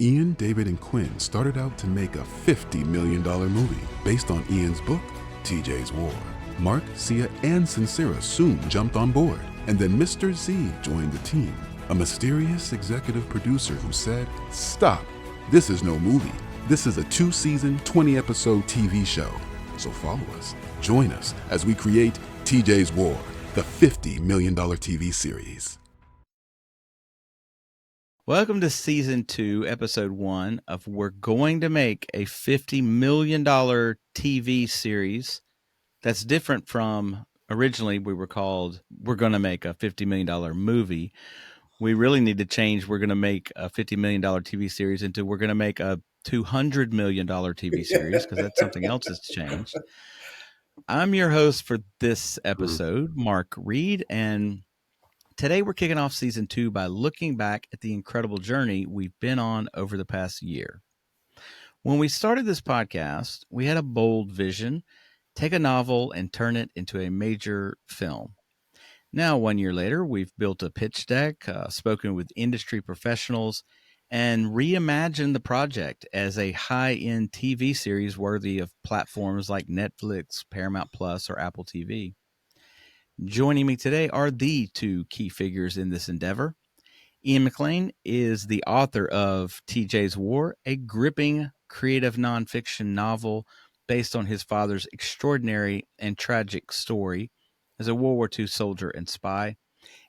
Ian, David, and Quinn started out to make a $50 million movie based on Ian's book, TJ's War. Mark, Sia, and Sincera soon jumped on board, and then Mr. Z joined the team, a mysterious executive producer who said, "Stop, this is no movie. This is a 2-season, 20-episode TV show. So follow us, join us as we create TJ's War, the $50 million TV series." Welcome to Season 2, Episode 1 of We're Going to Make a $50 million TV series that's different from originally we were called We're Going to Make a $50 million movie. We really need to change We're going to make a $50 million TV series into We're going to make a $200 million TV series because that's something else that's changed. I'm your host for this episode, Mark Reid, and today we're kicking off Season 2 by looking back at the incredible journey we've been on over the past year. When we started this podcast, we had a bold vision: take a novel and turn it into a major film. Now, 1 year later, we've built a pitch deck, spoken with industry professionals, and reimagined the project as a high-end TV series worthy of platforms like Netflix, Paramount Plus, or Apple TV. Joining me today are the two key figures in this endeavor. Iain Maclean is the author of TJ's War, a gripping creative nonfiction novel based on his father's extraordinary and tragic story as a World War II soldier and spy.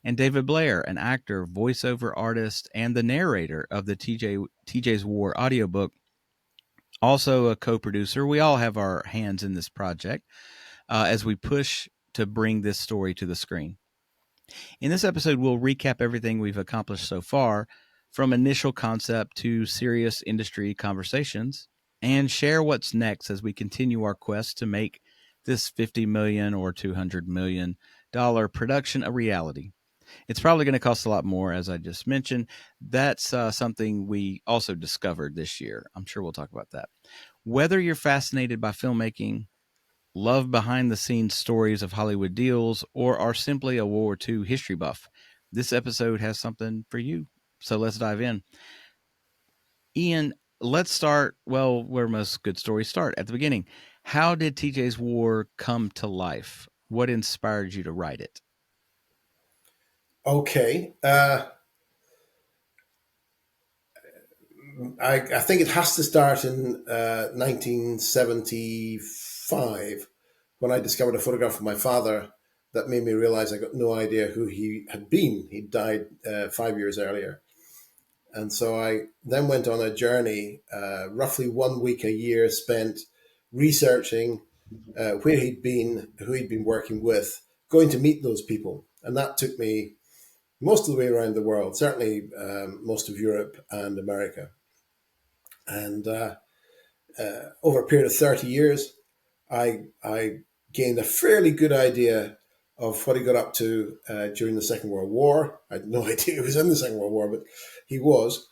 And David Blair, an actor, voiceover artist, and the narrator of the TJ's War audiobook, also a co-producer. We all have our hands in this project as we push to bring this story to the screen. In this episode, we'll recap everything we've accomplished so far, from initial concept to serious industry conversations, and share what's next as we continue our quest to make this $50 million or $200 million production a reality. It's probably going to cost a lot more, as I just mentioned. That's something we also discovered this year. I'm sure we'll talk about that. Whether you're fascinated by filmmaking, love behind-the-scenes stories of Hollywood deals, or are simply a World War II history buff, this episode has something for you. So let's dive in. Iain, let's start, well, where most good stories start, at the beginning. How did TJ's War come to life? What inspired you to write it? Okay. I think it has to start in 1975 when I discovered a photograph of my father that made me realize I got no idea who he had been. He died 5 years earlier. And so I then went on a journey, roughly 1 week a year spent researching where he'd been, who he'd been working with, going to meet those people. And that took me most of the way around the world, certainly most of Europe and America. And over a period of 30 years, I gained a fairly good idea of what he got up to during the Second World War. I had no idea he was in the Second World War, but he was.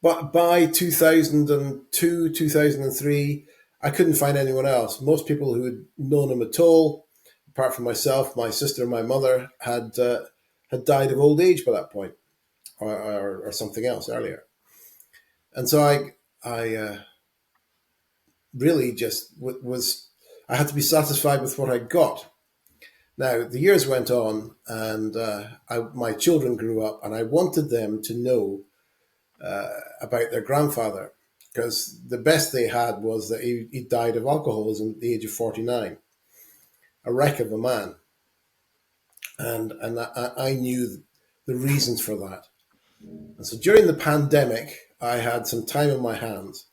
But by 2002, 2003, I couldn't find anyone else. Most people who had known him at all, apart from myself, my sister, and my mother, had died of old age by that point, or something else earlier. And so I really just I had to be satisfied with what I got. Now, the years went on, and my children grew up, and I wanted them to know about their grandfather, because the best they had was that he died of alcoholism at the age of 49, a wreck of a man. And I knew the reasons for that. And so during the pandemic, I had some time in my hands,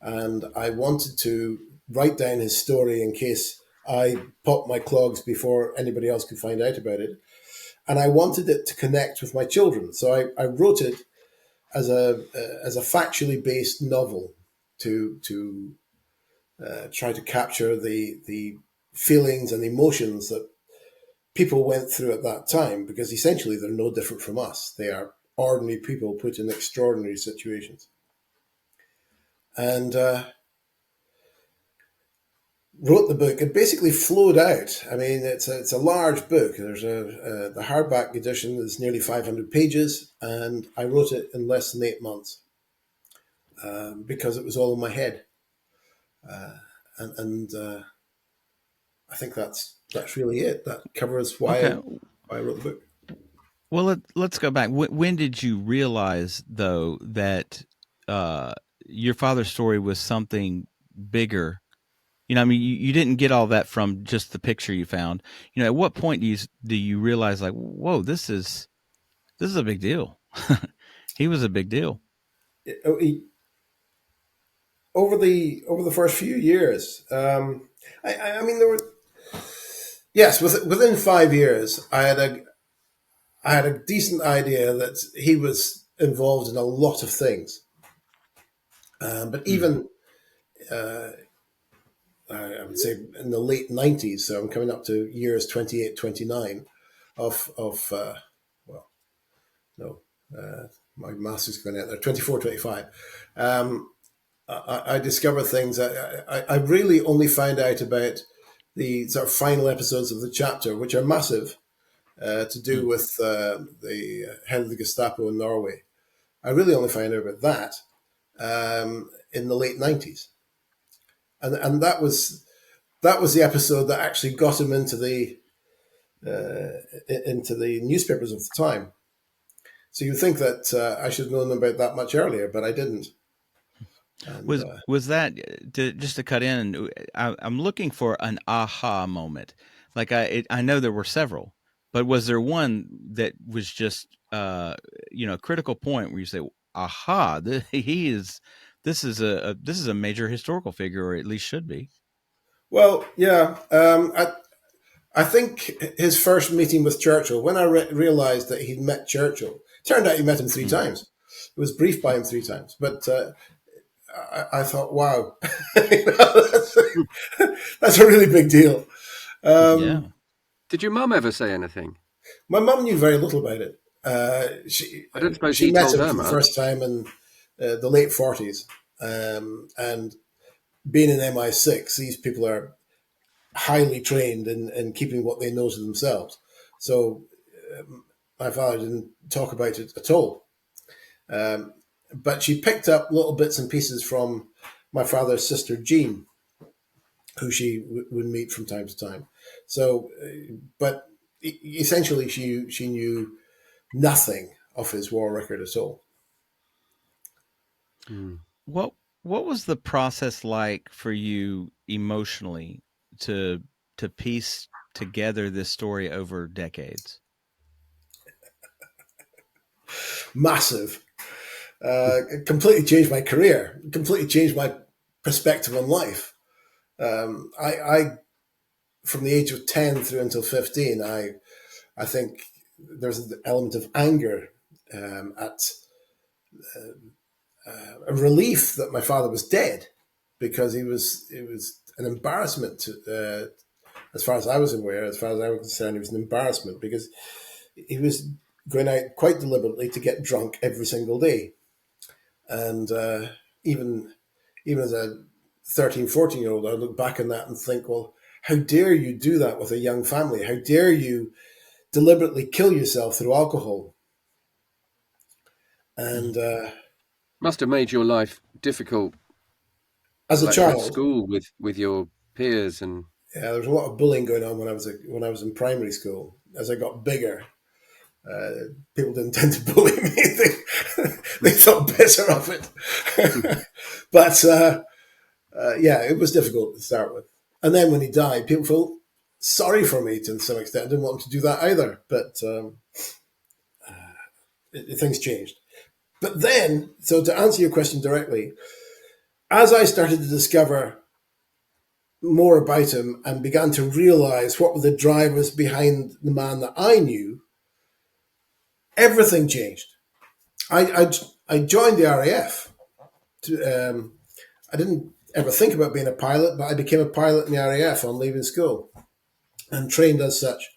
and I wanted to write down his story in case I popped my clogs before anybody else could find out about it. And I wanted it to connect with my children. So I wrote it as a factually based novel to try to capture the feelings and emotions that people went through at that time, because essentially they're no different from us. They are ordinary people put in extraordinary situations. And wrote the book, it basically flowed out. I mean, it's a large book. There's the hardback edition is nearly 500 pages, and I wrote it in less than 8 months because it was all in my head, and I think that's really it. That covers Okay. why I wrote the book. Well, let's go back. When did you realize, though, that your father's story was something bigger? You know, I mean, you didn't get all that from just the picture you found. You know, at what point do you realize, like, whoa, this is a big deal? He was a big deal. Over the first few years, I mean, there were yes, within 5 years, I had a decent idea that he was involved in a lot of things. But even I would say in the late 90s, so I'm coming up to years 28, 29 of well, no, my maths is going out there, 24, 25. I discovered things. I really only found out about the sort of final episodes of the chapter, which are massive, to do with the head of the Gestapo in Norway. I really only found out about that in the late 90s, and that was the episode that actually got him into the newspapers of the time. So you'd think that I should have known about that much earlier, but I didn't. And Was that just to cut in? I'm looking for an aha moment. Like I know there were several, but was there one that was just a critical point where you say, aha, he is this is a major historical figure, or at least should be. well, yeah, I think his first meeting with Churchill, when I realized that he'd met Churchill, turned out he met him three times. It was briefed by him three times, but I thought, wow, that's a really big deal. Yeah. Did your mum ever say anything? My mum knew very little about it. I don't suppose She he met told him her for the much. first time in the late 40s. And being in MI6, these people are highly trained in keeping what they know to themselves. So my father didn't talk about it at all. But she picked up little bits and pieces from my father's sister, Jean, who she would meet from time to time. So, but essentially, she knew nothing of his war record at all. What what was the process like for you emotionally to piece together this story over decades? Massive. It completely changed my career. Completely changed my perspective on life. I from the age of 10 through until 15, I think there's an element of anger at a relief that my father was dead, because it was an embarrassment to, as far as I was aware, as far as I was concerned, it was an embarrassment because he was going out quite deliberately to get drunk every single day. And even as a 13, 14-year-old, I look back on that and think, well, how dare you do that with a young family? How dare you deliberately kill yourself through alcohol? And Must have made your life difficult, as a like at child, school with your peers and. yeah, there was a lot of bullying going on when I was in primary school. As I got bigger, people didn't tend to bully me. They thought better of it. But yeah, it was difficult to start with. And then when he died, people felt sorry for me to some extent. I didn't want him to do that either. But things changed. But then, so to answer your question directly, as I started to discover more about him and began to realize what were the drivers behind the man that I knew, everything changed. I joined the RAF. I didn't ever think about being a pilot, but I became a pilot in the RAF on leaving school and trained as such.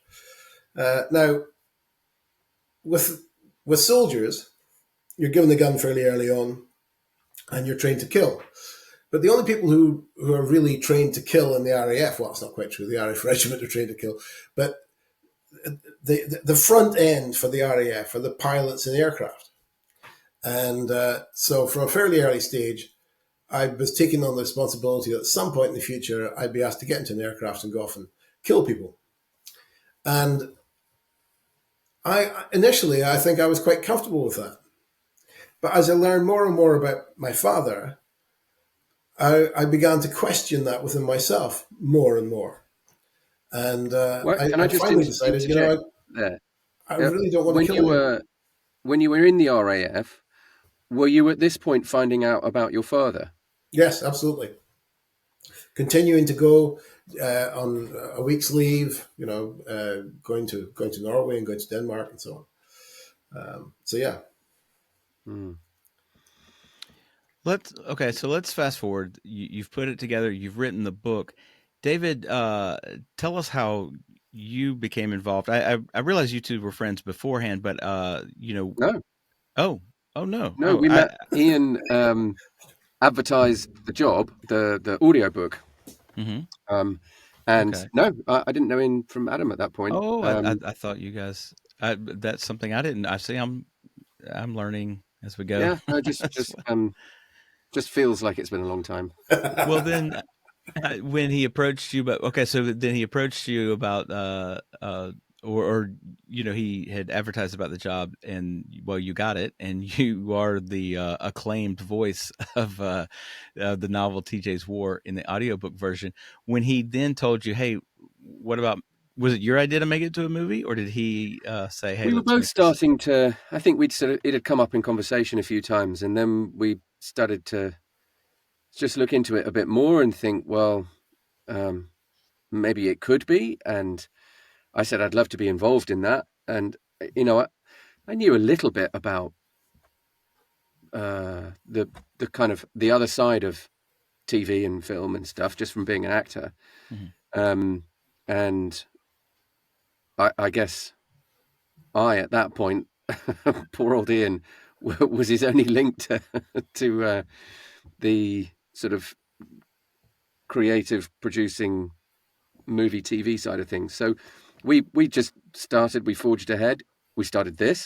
Now, with soldiers, you're given the gun fairly early on, and you're trained to kill. But the only people who are really trained to kill in the RAF, well, it's not quite true. The RAF regiment are trained to kill, but the front end for the RAF are the pilots in aircraft. And so from a fairly early stage, I was taking on the responsibility that at some point in the future, I'd be asked to get into an aircraft and go off and kill people. And initially, I think I was quite comfortable with that. But as I learned more and more about my father, I began to question that within myself more and more. And I just finally decided, there? I really don't want to kill anyone. When you were in the RAF, were you at this point finding out about your father? Yes, absolutely. Continuing to go on a week's leave, going to Norway and going to Denmark and so on. So yeah. Let's fast forward. You've put it together. You've written the book. David, tell us how you became involved. I realize you two were friends beforehand, but No. Oh no. No, we met. Iain advertised the job, the audiobook. Mm-hmm. And okay. no, I didn't know Iain from Adam at that point. Oh, I thought you guys. That's something I didn't. I see. I'm learning as we go. Yeah, no, just feels like it's been a long time. Well, then when he approached you, so then he approached you about or he had advertised about the job, and well, you got it, and you are the acclaimed voice of the novel TJ's War in the audiobook version. When he then told you, hey, what about, was it your idea to make it to a movie, or did he say, hey, we were both starting to, I think it had come up in conversation a few times, and then we started to just look into it a bit more and think, well, maybe it could be. And I said I'd love to be involved in that. And I knew a little bit about the kind of the other side of TV and film and stuff just from being an actor. Mm-hmm. And I guess at that point, poor old Iain was his only link to the sort of creative producing movie TV side of things. So we just started, we forged ahead. We started the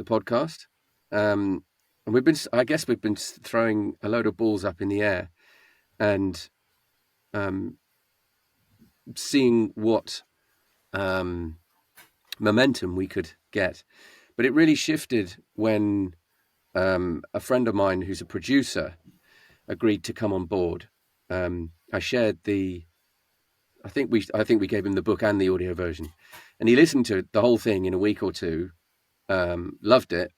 podcast. And we've been throwing a load of balls up in the air and seeing what momentum we could get. But it really shifted when a friend of mine who's a producer agreed to come on board. I shared I think we gave him the book and the audio version, and he listened to the whole thing in a week or two, loved it,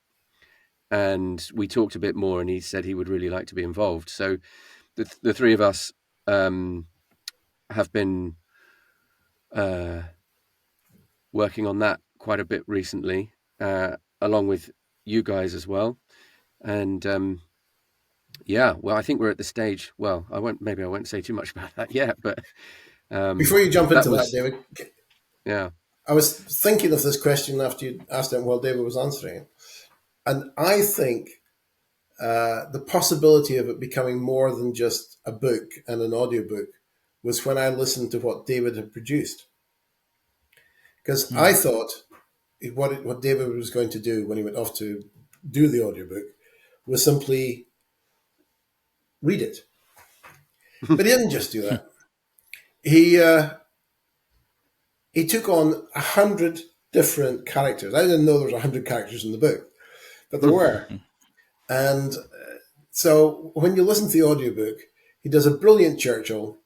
and we talked a bit more, and he said he would really like to be involved. So the three of us have been working on that quite a bit recently, along with you guys as well. And well, I think we're at the stage. Well, I won't say too much about that yet, but before you jump into that, David, yeah, I was thinking of this question after you asked it while David was answering it, and I think the possibility of it becoming more than just a book and an audiobook was when I listened to what David had produced, because I thought what David was going to do when he went off to do the audiobook was simply read it. But he didn't just do that. He took on 100 different characters. I didn't know there was 100 characters in the book, but there were. And so when you listen to the audiobook, he does a brilliant Churchill.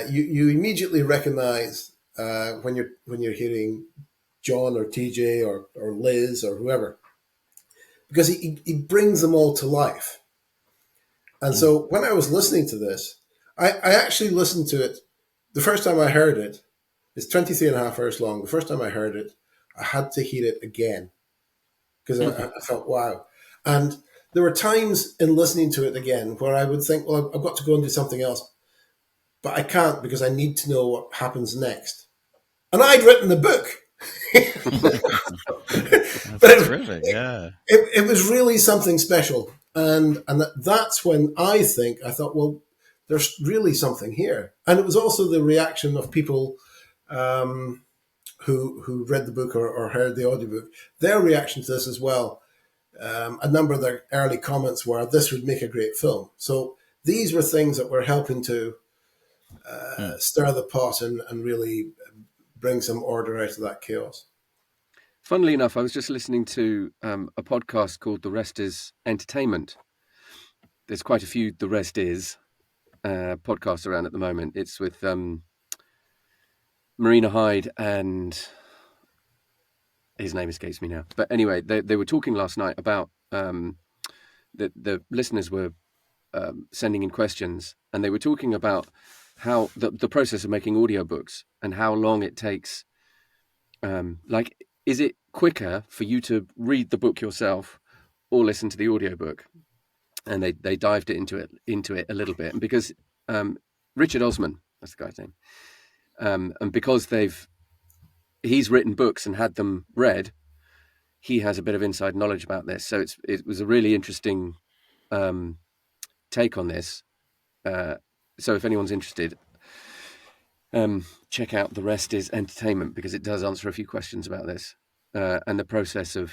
You immediately recognize when you're hearing John or TJ or Liz or whoever, because he brings them all to life. And so when I was listening to this, I actually listened to it. The first time I heard it, it's 23 and a half hours long. The first time I heard it, I had to hear it again because I felt, wow. And there were times in listening to it again where I would think, well, I've got to go and do something else, but I can't because I need to know what happens next. And I'd written the book. That's terrific, yeah. It was really something special. And that's when I thought, well, there's really something here. And it was also the reaction of people who read the book or heard the audiobook, their reaction to this as well. A number of their early comments were, this would make a great film. So these were things that were helping to stir the pot and really bring some order out of that chaos. Funnily enough, I was just listening to a podcast called The Rest Is Entertainment. There's quite a few The Rest Is podcasts around at the moment. It's with Marina Hyde and his name escapes me now. But anyway, they were talking last night about the listeners were sending in questions, and they were talking about how the process of making audiobooks and how long it takes. Like, is it quicker for you to read the book yourself or listen to the audiobook? And they dived into it a little bit, and because Richard Osman, that's the guy's name, and because he's written books and had them read, he has a bit of inside knowledge about this. So it was a really interesting take on this. So if anyone's interested, check out The Rest Is Entertainment, because it does answer a few questions about this and the process of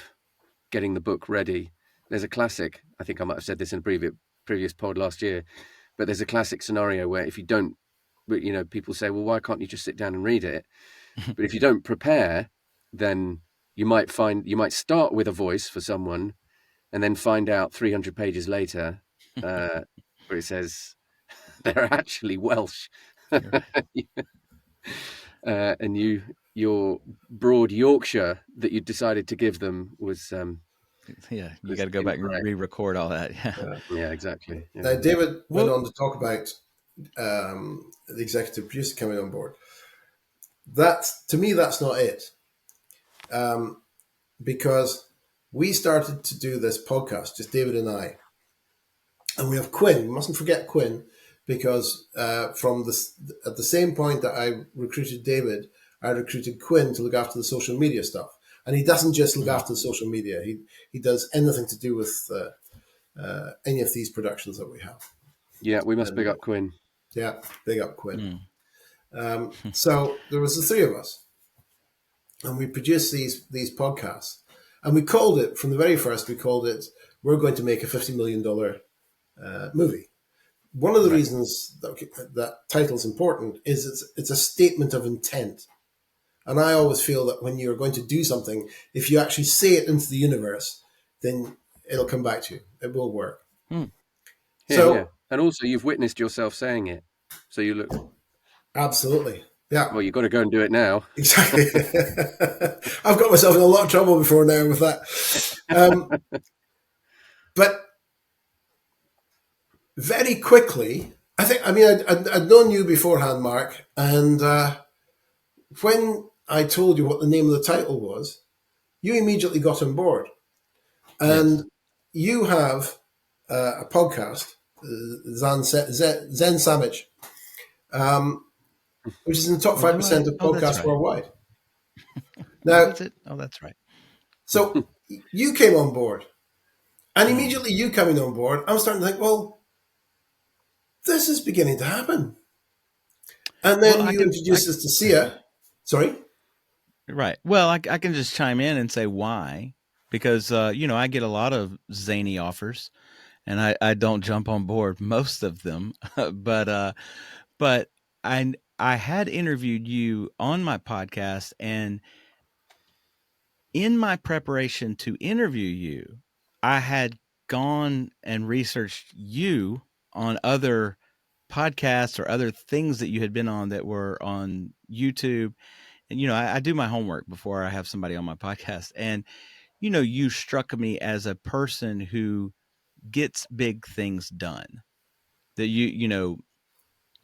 getting the book ready. There's a classic, I think I might have said this in a previous pod last year, but there's a classic scenario where if you don't, people say, well, why can't you just sit down and read it? But if you don't prepare, then you might start with a voice for someone and then find out 300 pages later where it says they're actually Welsh. And your broad Yorkshire that you decided to give them was you got to go back and re-record all that. Yeah, exactly. Yeah. Now, David went on to talk about the executive producer coming on board. To me, that's not it. Because we started to do this podcast, just David and I. And we have Quinn. We mustn't forget Quinn, because at the same point that I recruited David, I recruited Quinn to look after the social media stuff. And he doesn't just look after the social media. He does anything to do with any of these productions that we have. Yeah, we must big up Quinn. Yeah, big up Quinn. So there was the three of us, and we produced these podcasts. And we called it, from the very first, we're going to make a $50 million movie. One of the reasons that title's important is it's a statement of intent. And I always feel that when you're going to do something, if you actually say it into the universe, then it'll come back to you. It will work. Yeah. And also, you've witnessed yourself saying it. So you look... Absolutely. Yeah. Well, you've got to go and do it now. Exactly. I've got myself in a lot of trouble before now with that. But very quickly, I'd known you beforehand, Mark, and when I told you what the name of the title was, you immediately got on board. And you have a podcast, Zen Sandwich, which is in the top 5% of podcasts worldwide. Now, that's right. So you came on board, and immediately you coming on board, I'm starting to think, well, this is beginning to happen. And then you introduced us to Sia. Sorry? Right. Well, I can just chime in and say why. Because, I get a lot of zany offers, and I don't jump on board most of them. But I had interviewed you on my podcast, and in my preparation to interview you, I had gone and researched you on other podcasts or other things that you had been on that were on YouTube. And, I do my homework before I have somebody on my podcast. And, you struck me as a person who gets big things done. That you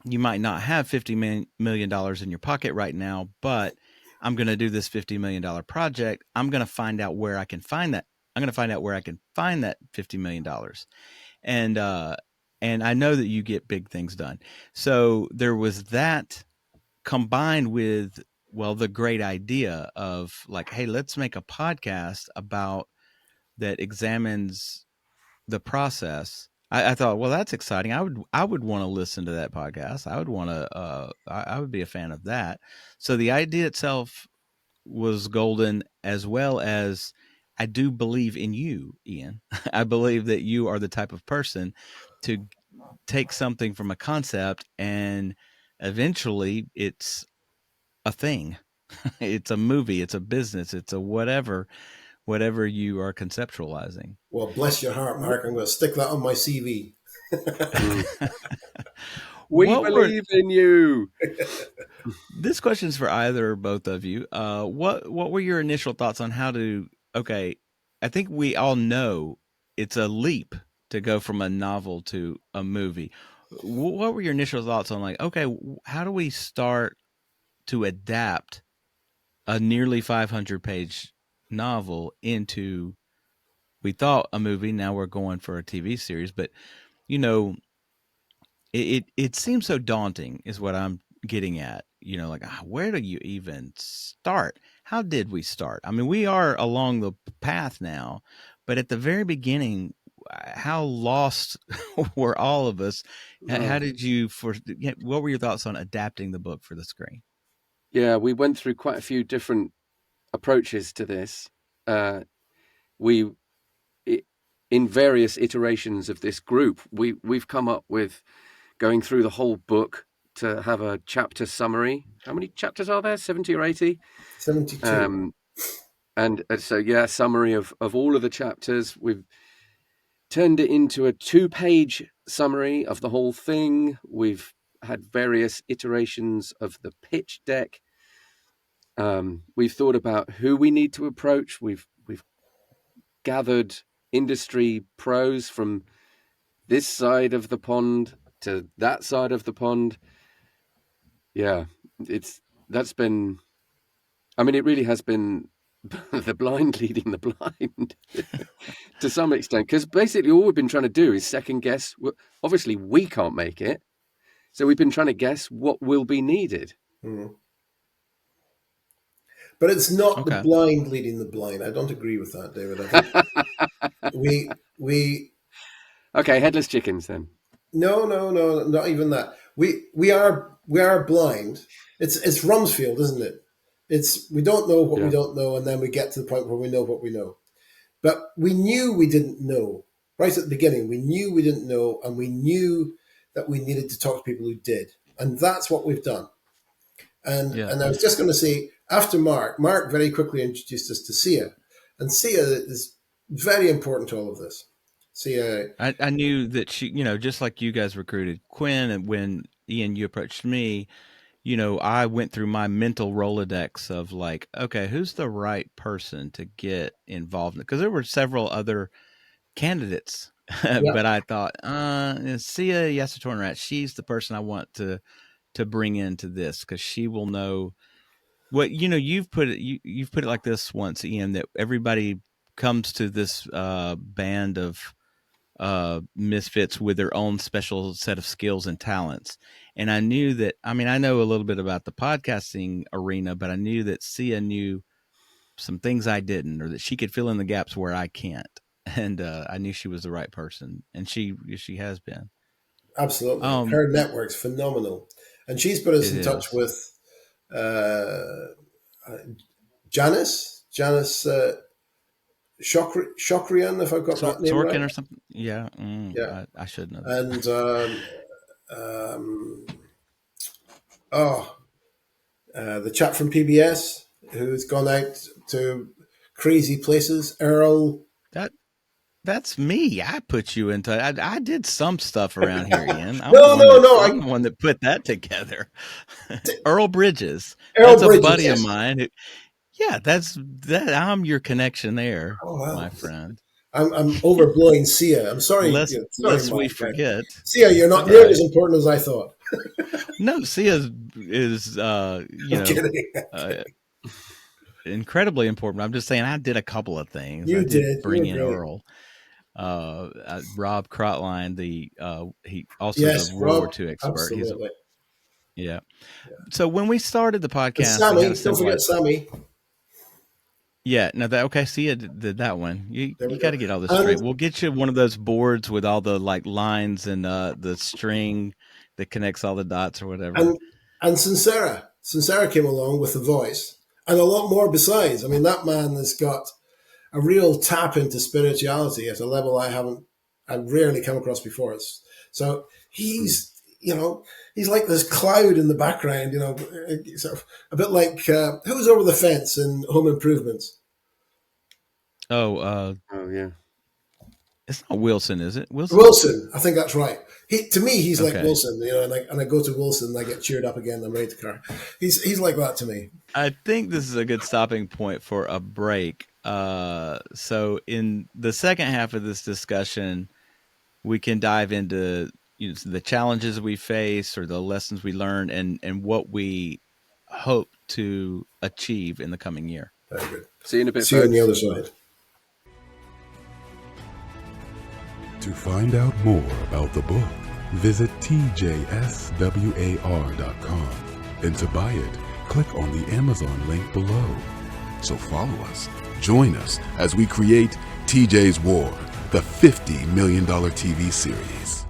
might not have $50 million in your pocket right now, but I'm going to do this $50 million project. I'm going to find out where I can find that. I'm going to find out where I can find that $50 million. And I know that you get big things done. So there was that combined with, the great idea of like, hey, let's make a podcast about that examines the process, I thought, well, that's exciting. I would want to listen to that podcast. I would want to. I would be a fan of that. So the idea itself was golden, as well as I do believe in you, Iain. I believe that you are the type of person to take something from a concept and eventually it's a thing. It's a movie, it's a business, it's a whatever you are conceptualizing. Well, bless your heart, Mark. I'm going to stick that on my CV. We What were believe in you. this question's for either or both of you. What were your initial thoughts on how to? Okay, I think we all know it's a leap to go from a novel to a movie. What were your initial thoughts on, like, okay, how do we start to adapt a nearly 500-page novel into, we thought, a movie, now we're going for a TV series, but you know, it seems so daunting is what I'm getting at. Like, where do you even start? How did we start? I mean, we are along the path now, but at the very beginning, how lost were all of us? How did you what were your thoughts on adapting the book for the screen? Yeah, we went through quite a few different approaches to this. We, in various iterations of this group, we've come up with going through the whole book to have a chapter summary. How many chapters are there? 70 or 80? 72. And so, yeah, summary of all of the chapters. We've turned it into a 2-page summary of the whole thing. We've had various iterations of the pitch deck. We've thought about who we need to approach. We've gathered industry pros from this side of the pond to that side of the pond. Yeah, that's been. I mean, it really has been the blind leading the blind to some extent, because basically all we've been trying to do is second guess. Obviously, we can't make it, so we've been trying to guess what will be needed. Mm. But it's not the Okay. blind leading the blind. I don't agree with that, David. I think we Okay, headless chickens then. no, not even that. We are blind. It's Rumsfeld, isn't it? It's we don't know what we don't know, and then we get to the point where we know what we know. But we knew we didn't know right at the beginning. We knew we didn't know, and we knew that we needed to talk to people who did, and that's what we've done. And I was just going to say, after Mark very quickly introduced us to Sia, and Sia is very important to all of this. Sia, I knew that she, just like you guys recruited Quinn, and when Iain, you approached me, I went through my mental Rolodex of, like, okay, who's the right person to get involved? Because there were several other candidates, yeah, but I thought, Sia Yasatornrat, she's the person I want to bring into this, because she will know what, you've put it, you've put it like this once, Iain, that everybody comes to this band of misfits with their own special set of skills and talents. And I knew that, I mean, I know a little bit about the podcasting arena, but I knew that Sia knew some things I didn't, or that she could fill in the gaps where I can't. And I knew she was the right person, and she has been. absolutely. Her network's phenomenal, and she's put us in touch with Janice Shokrian, if I've got that name Sorkin right, or something. Yeah, yeah, I should know. And the chap from PBS who's gone out to crazy places, Earl. That's me. I put you into. I did some stuff around here, Ian. I'm the one that put that together. Earl Bridges. That's a buddy yes. of mine. Yeah, I'm your connection there, my friend. I'm overblowing Sia. I'm sorry. Lest we forget. Sia, you're not nearly as important as I thought. No, Sia is incredibly important. I'm just saying, I did a couple of things. You I did did. bring in Earl. Rob Crotline, he also is a World War II expert. Absolutely. Yeah. So when we started the podcast, Sammy, we had a don't forget Sammy. Yeah, no, that okay. See, I did that one. You There we got go. to get all this And straight. We'll get you one of those boards with all the like lines and the string that connects all the dots or whatever. and Sincera came along with the voice and a lot more besides. I mean, that man has got a real tap into spirituality at a level I've rarely come across before. So he's he's like this cloud in the background, sort of a bit like who's over the fence in Home Improvements. Oh, Oh yeah. it's not Wilson, is it? Wilson, I think that's right. To me, he's like Okay. Wilson, and I go to Wilson and I get cheered up again. I'm ready to cry. He's like that to me. I think this is a good stopping point for a break. So in the second half of this discussion, we can dive into the challenges we face or the lessons we learn and what we hope to achieve in the coming year. Very good. See you in a bit, See you on the folks. other side. To find out more about the book, visit tjswar.com. And to buy it, click on the Amazon link below. So follow us, join us as we create TJ's War, the $50 million TV series.